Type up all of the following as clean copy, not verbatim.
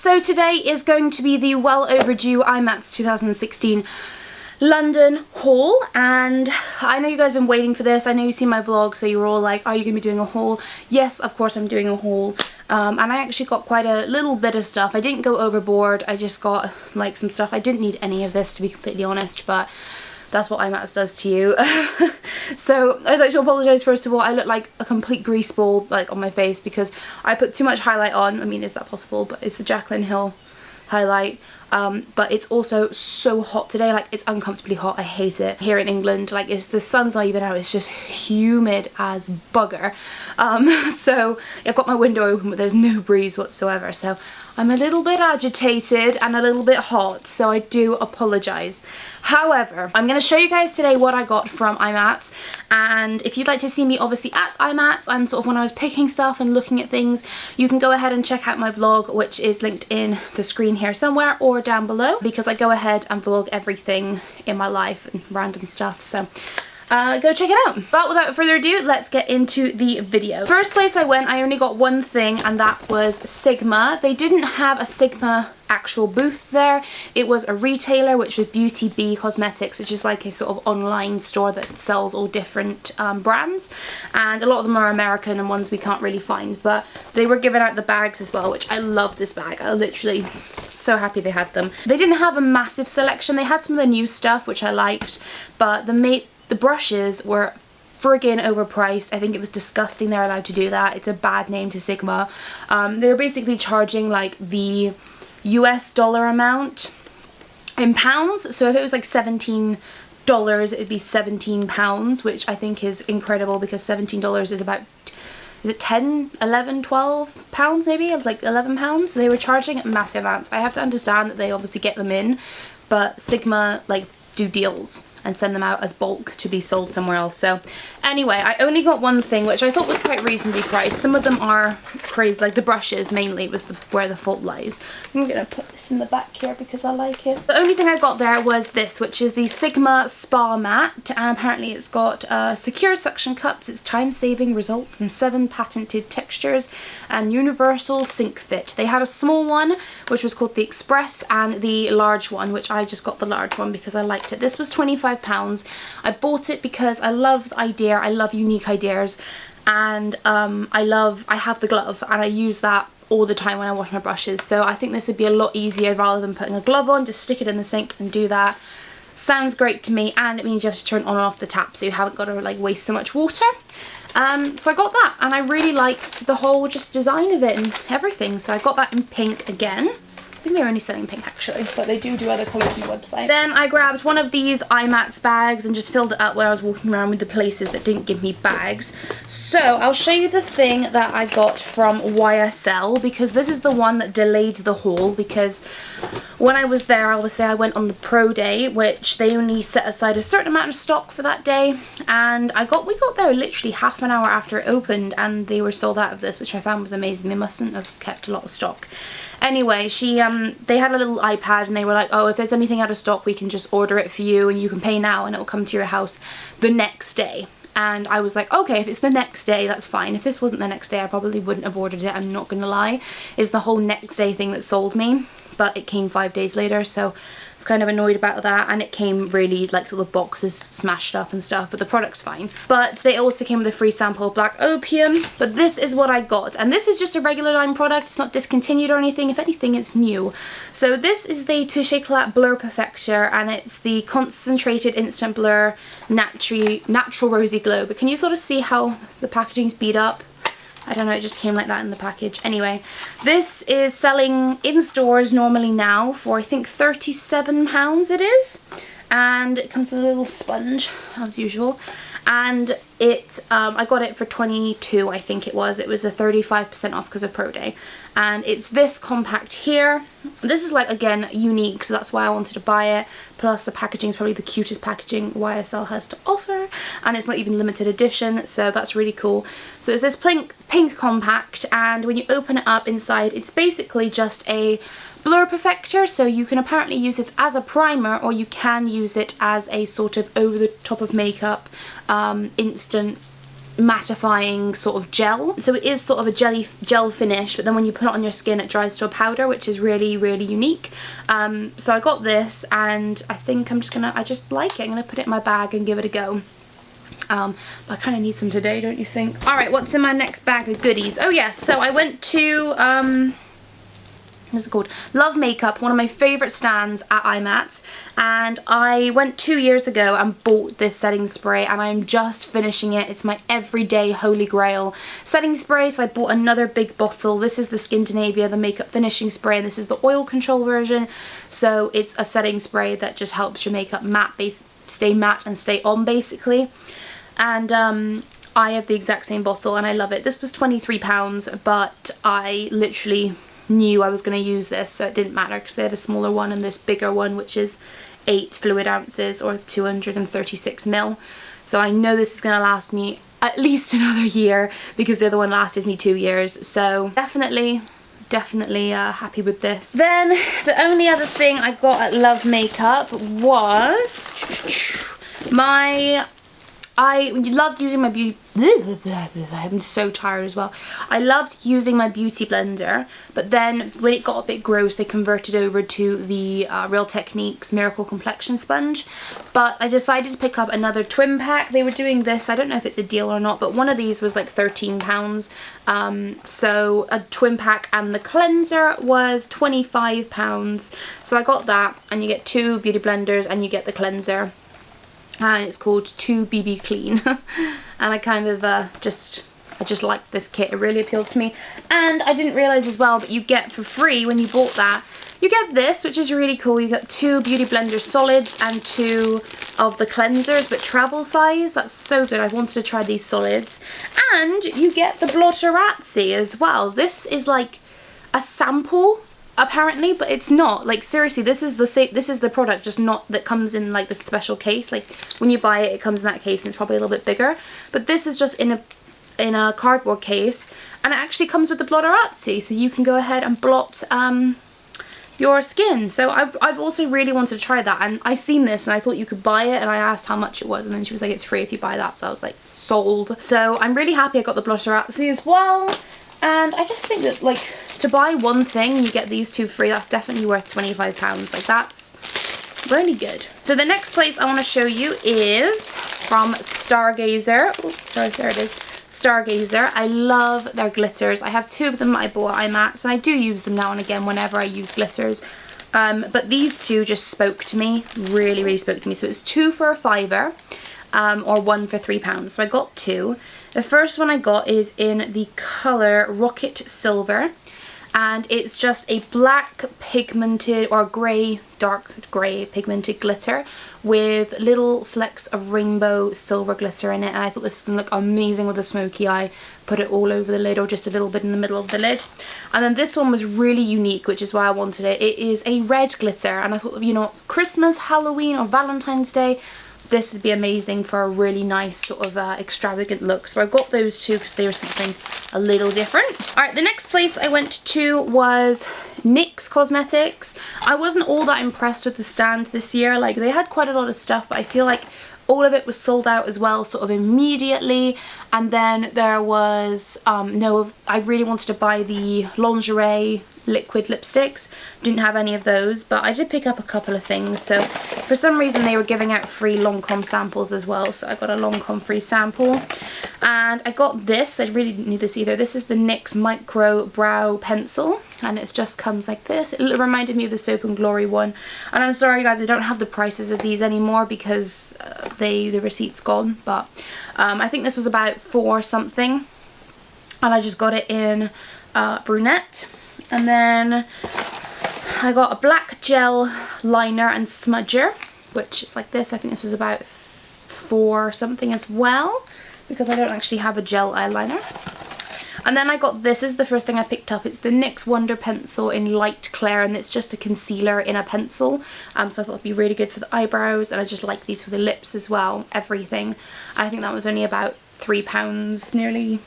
So today is going to be the well overdue IMATS 2016 London haul, and I know you guys have been waiting for this. I know you've seen my vlog, so you were all like, are you going to be doing a haul? Yes, of course I'm doing a haul. And I actually got quite a little bit of stuff. I didn't go overboard. I just got like some stuff. I didn't need any of this, to be completely honest, but that's what IMATS does to you. So I'd like to apologise first of all. I look like a complete grease ball like on my face because I put too much highlight on. I mean, is that possible? But it's the Jaclyn Hill highlight. But it's also so hot today, like it's uncomfortably hot. I hate it here in England. Like the sun's not even out, it's just humid as bugger. So I've got my window open but there's no breeze whatsoever, so I'm a little bit agitated and a little bit hot, so I do apologise. However, I'm going to show you guys today what I got from IMATS, and if you'd like to see me obviously at IMATS and sort of when I was picking stuff and looking at things, you can go ahead and check out my vlog, which is linked in the screen here somewhere or down below, because I go ahead and vlog everything in my life and random stuff, so go check it out. But without further ado, let's get into the video. First place I went, I only got one thing, and that was Sigma. They didn't have a Sigma actual booth there. It was a retailer, which was Beauty Bee Cosmetics, which is like a sort of online store that sells all different brands, and a lot of them are American and ones we can't really find, but they were giving out the bags as well, which I love this bag. I literally so happy they had them. They didn't have a massive selection. They had some of the new stuff, which I liked, but the brushes were friggin' overpriced. I think it was disgusting they're allowed to do that. It's a bad name to Sigma. They were basically charging like the US dollar amount in pounds, so if it was like $17 it'd be £17, which I think is incredible because $17 is about, is it 10, 11, 12 pounds maybe? It's like 11 pounds. So they were charging massive amounts. I have to understand that they obviously get them in, but Sigma like do deals and send them out as bulk to be sold somewhere else. So anyway, I only got one thing, which I thought was quite reasonably priced. Some of them are crazy, like the brushes mainly was where the fault lies. I'm gonna put this in the back here because I like it. The only thing I got there was this, which is the Sigma Spa Mat, and apparently it's got secure suction cups, it's time-saving results in 7 patented textures, and universal sink fit. They had a small one, which was called the Express, and the large one, which I just got the large one because I liked it. This was £25. I bought it because I love the idea, I love unique ideas, and I have the glove and I use that all the time when I wash my brushes, so I think this would be a lot easier rather than putting a glove on. Just stick it in the sink and do that. Sounds great to me, and it means you have to turn on and off the tap so you haven't got to like waste so much water. So I got that, and I really liked the whole just design of it and everything, so I got that in pink again. I think they're only selling pink actually, but they do other colours on the website. Then I grabbed one of these IMATS bags and just filled it up while I was walking around with the places that didn't give me bags. So I'll show you the thing that I got from YSL, because this is the one that delayed the haul, because when I was there, obviously I went on the pro day, which they only set aside a certain amount of stock for that day, and we got there literally half an hour after it opened and they were sold out of this, which I found was amazing. They mustn't have kept a lot of stock. Anyway, they had a little iPad and they were like, oh, if there's anything out of stock, we can just order it for you and you can pay now and it will come to your house the next day. And I was like, okay, if it's the next day, that's fine. If this wasn't the next day, I probably wouldn't have ordered it. I'm not gonna lie. It's the whole next day thing that sold me, but it came 5 days later, so I was kind of annoyed about that, and it came really like sort of boxes smashed up and stuff, but the product's fine. But they also came with a free sample of Black Opium. But this is what I got, and this is just a regular line product. It's not discontinued or anything. If anything, it's new. So this is the Touche Éclat Blur Perfector, and it's the Concentrated Instant Blur Natural Rosy Glow. But can you sort of see how the packaging's beat up? I don't know, it just came like that in the package. Anyway, this is selling in stores normally now for I think £37 it is. And it comes with a little sponge, as usual. And I got it for 22, I think it was. It was a 35% off because of Pro Day. And it's this compact here. This is like, again, unique, so that's why I wanted to buy it. Plus the packaging is probably the cutest packaging YSL has to offer. And it's not even limited edition, so that's really cool. So it's this pink compact, and when you open it up inside, it's basically just a blur perfector, so you can apparently use this as a primer, or you can use it as a sort of over the top of makeup instant mattifying sort of gel. So it is sort of a gel finish, but then when you put it on your skin it dries to a powder, which is really, really unique. So I got this, and I think I just like it. I'm gonna put it in my bag and give it a go. But I kind of need some today, don't you think? Alright, what's in my next bag of goodies? Oh yes, so I went to what's it called? Love Makeup, one of my favourite stands at IMATS, and I went 2 years ago and bought this setting spray, and I'm just finishing it. It's my everyday holy grail setting spray, so I bought another big bottle. This is the Skindinavia, the makeup finishing spray, and this is the oil control version. So it's a setting spray that just helps your makeup stay matte and stay on, basically. And I have the exact same bottle and I love it. This was £23, but I literally knew I was going to use this, so it didn't matter because they had a smaller one and this bigger one, which is 8 fluid ounces or 236 ml. So I know this is going to last me at least another year, because the other one lasted me 2 years. So definitely happy with this. Then the only other thing I got at Love Makeup was I loved using my beauty... I'm so tired as well. I loved using my beauty blender, but then when it got a bit gross, they converted over to the Real Techniques Miracle Complexion Sponge. But I decided to pick up another twin pack. They were doing this, I don't know if it's a deal or not, but one of these was like £13. So a twin pack and the cleanser was £25. So I got that, and you get 2 beauty blenders and you get the cleanser. And it's called 2BB Clean. And I kind of I just liked this kit. It really appealed to me. And I didn't realise as well, but you get for free when you bought that, you get this, which is really cool. You get 2 beauty blender solids and 2 of the cleansers, but travel size. That's so good. I wanted to try these solids. And you get the Blotterazzi as well. This is like a sample, apparently, but it's not. Like, seriously, this is the product, just not that comes in like this special case. Like when you buy it, it comes in that case and it's probably a little bit bigger, but this is just in a cardboard case, and it actually comes with the Blotterazzi, so you can go ahead and blot your skin. So I've also really wanted to try that, and I seen this and I thought you could buy it, and I asked how much it was, and then she was like, it's free if you buy that. So I was like, sold. So I'm really happy I got the Blotterazzi as well. And I just think that, like, to buy one thing, you get these 2 free. That's definitely worth £25. Like, that's really good. So the next place I want to show you is from Stargazer. Oh, sorry, there it is. Stargazer. I love their glitters. I have 2 of them that I bought at IMATS, and I do use them now and again whenever I use glitters. But these 2 just spoke to me. Really, really spoke to me. So it was 2 for a £5, or 1 for £3. So I got 2. The first one I got is in the colour Rocket Silver, and it's just a black pigmented or grey, dark grey pigmented glitter with little flecks of rainbow silver glitter in it, and I thought this was going to look amazing with a smoky eye. Put it all over the lid or just a little bit in the middle of the lid. And then this one was really unique, which is why I wanted it. It is a red glitter, and I thought, you know, Christmas, Halloween or Valentine's Day, this would be amazing for a really nice sort of extravagant look. So I got those 2 because they were something a little different. Alright, the next place I went to was NYX Cosmetics. I wasn't all that impressed with the stand this year. Like, they had quite a lot of stuff, but I feel like all of it was sold out as well, sort of immediately. And then there was, I really wanted to buy the lingerie liquid lipsticks. Didn't have any of those, but I did pick up a couple of things. So for some reason they were giving out free Lancome samples as well, so I got a Lancome free sample. And I got this. I really didn't need this either. This is the NYX Micro Brow Pencil, and it just comes like this. It reminded me of the Soap and Glory one, and I'm sorry guys, I don't have the prices of these anymore because the receipt's gone, but I think this was about 4 something, and I just got it in brunette. And then I got a black gel liner and smudger, which is like this. I think this was about 4 something as well, because I don't actually have a gel eyeliner. And then I got this is the first thing I picked up. It's the NYX Wonder Pencil in Light Clair, and it's just a concealer in a pencil. So I thought it'd be really good for the eyebrows, and I just like these for the lips as well, everything. And I think that was only about £3, nearly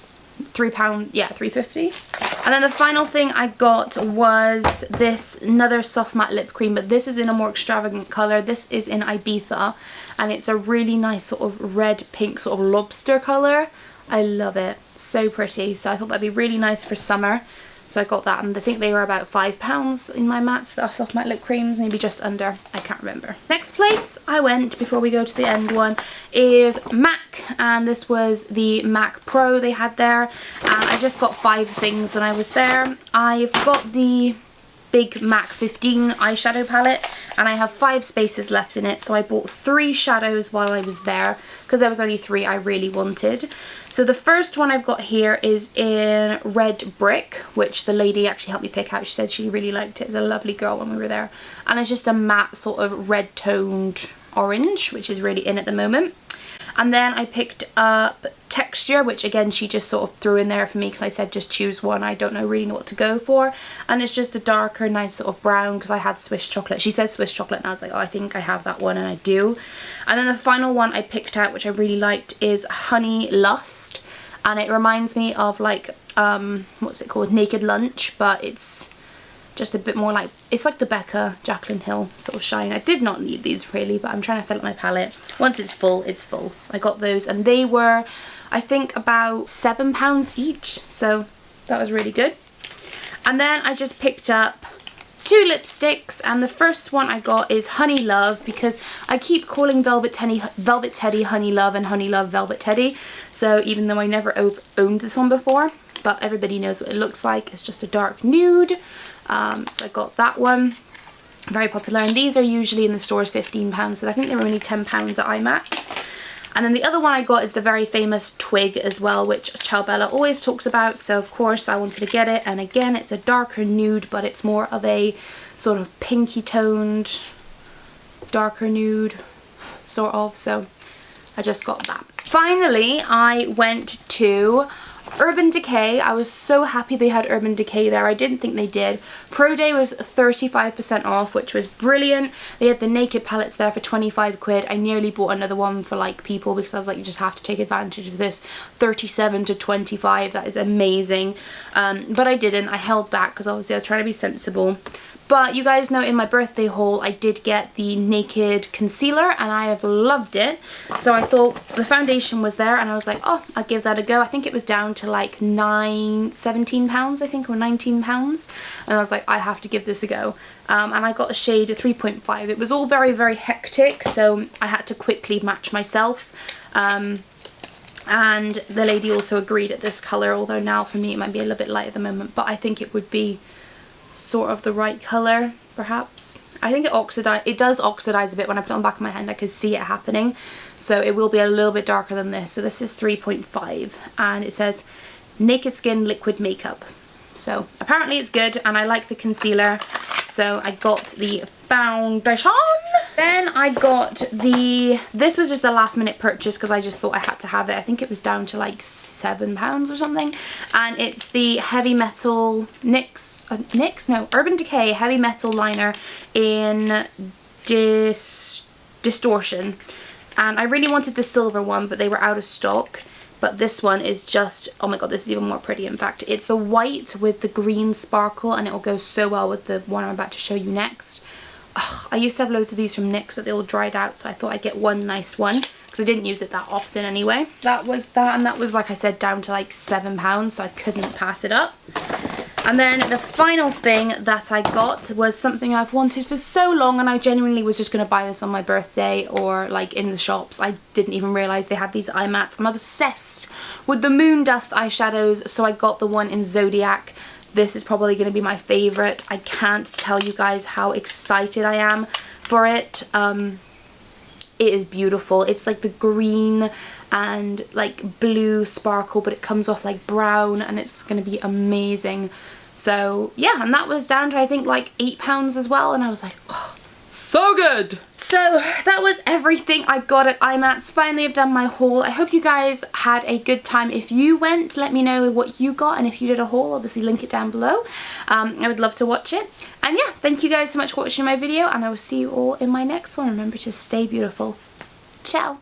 £3, yeah, £3.50. And then the final thing I got was this another soft matte lip cream, but this is in a more extravagant colour. This is in Ibiza, and it's a really nice sort of red pink sort of lobster colour. I love it. So pretty. So I thought that'd be really nice for summer. So I got that, and I think they were about £5 in my mats, the soft matte lip creams, maybe just under, I can't remember. Next place I went, before we go to the end one, is MAC, and this was the MAC Pro they had there, and I just got 5 things when I was there. I've got the big MAC 15 eyeshadow palette, and I have 5 spaces left in it, so I bought 3 shadows while I was there, because there was only 3 I really wanted. So the first one I've got here is in Red Brick, which the lady actually helped me pick out. She said she really liked it. It was a lovely girl when we were there. And it's just a matte sort of red toned orange, which is really in at the moment. And then I picked up Texture, which again she just sort of threw in there for me because I said just choose one. I don't really know what to go for. And it's just a darker, nice sort of brown, because I had Swiss chocolate. She said Swiss chocolate and I was like, oh, I think I have that one, and I do. And then the final one I picked out, which I really liked, is Honey Lust. And it reminds me of like, what's it called? Naked Lunch, but it's just a bit more like, it's like the Becca Jaclyn Hill sort of shine. I did not need these really, but I'm trying to fill up my palette. Once it's full, it's full. So I got those, and they were, I think, about £7 each. So that was really good. And then I just picked up 2 lipsticks, and the first one I got is Honey Love, because I keep calling Velvet Teddy Honey Love and Honey Love Velvet Teddy. So even though I never owned this one before, but everybody knows what it looks like. It's just a dark nude. So I got that one. Very popular, and these are usually in the stores £15, so I think they were only £10 at IMATS. And then the other one I got is the very famous Twig as well, which Ciao Bella always talks about, so of course I wanted to get it. And again, it's a darker nude, but it's more of a sort of pinky toned, darker nude, sort of, so I just got that. Finally, I went to Urban Decay. I was so happy they had Urban Decay there. I didn't think they did. Pro Day was 35% off, which was brilliant. They had the Naked palettes there for 25 quid. I nearly bought another one for like people, because I was like, you just have to take advantage of this. 37 to 25, that is amazing. But I didn't. I held back because obviously I was trying to be sensible. But you guys know in my birthday haul I did get the Naked concealer, and I have loved it. So I thought the foundation was there, and I was like, oh, I'll give that a go. I think it was down to like £17, I think, or £19. And I was like, I have to give this a go. And I got a shade 3.5. It was all very, very hectic, so I had to quickly match myself. And the lady also agreed at this colour, although now for me it might be a little bit light at the moment, but I think it would be sort of the right colour, perhaps. I think it does oxidize a bit. When I put it on the back of my hand I could see it happening, so it will be a little bit darker than this. So this is 3.5, and it says Naked Skin Liquid Makeup. So apparently it's good, and I like the concealer, so I got the foundation. Then I got this was just a last minute purchase because I just thought I had to have it. I think it was down to like £7 or something, and it's the Heavy Metal Urban Decay Heavy Metal Liner in Distortion. And I really wanted the silver one, but they were out of stock. But this one is just, oh my god, this is even more pretty. In fact, it's the white with the green sparkle, and it will go so well with the one I'm about to show you next. Ugh, I used to have loads of these from NYX, but they all dried out, so I thought I'd get one nice one, because I didn't use it that often anyway. That was that, and that was, like I said, down to like £7, so I couldn't pass it up. And then the final thing that I got was something I've wanted for so long, and I genuinely was just going to buy this on my birthday or like in the shops. I didn't even realise they had these IMATS. I'm obsessed with the Moon Dust eyeshadows, so I got the one in Zodiac. This is probably going to be my favourite. I can't tell you guys how excited I am for it. It is beautiful. It's like the green and like blue sparkle, but it comes off like brown, and it's going to be amazing. So yeah, and that was down to I think like £8 as well, and I was like, oh, so good. So that was everything I got at IMATS. Finally I've done my haul. I hope you guys had a good time. If you went, let me know what you got, and if you did a haul, obviously link it down below. I would love to watch it. And yeah, thank you guys so much for watching my video, and I will see you all in my next one. Remember to stay beautiful. Ciao.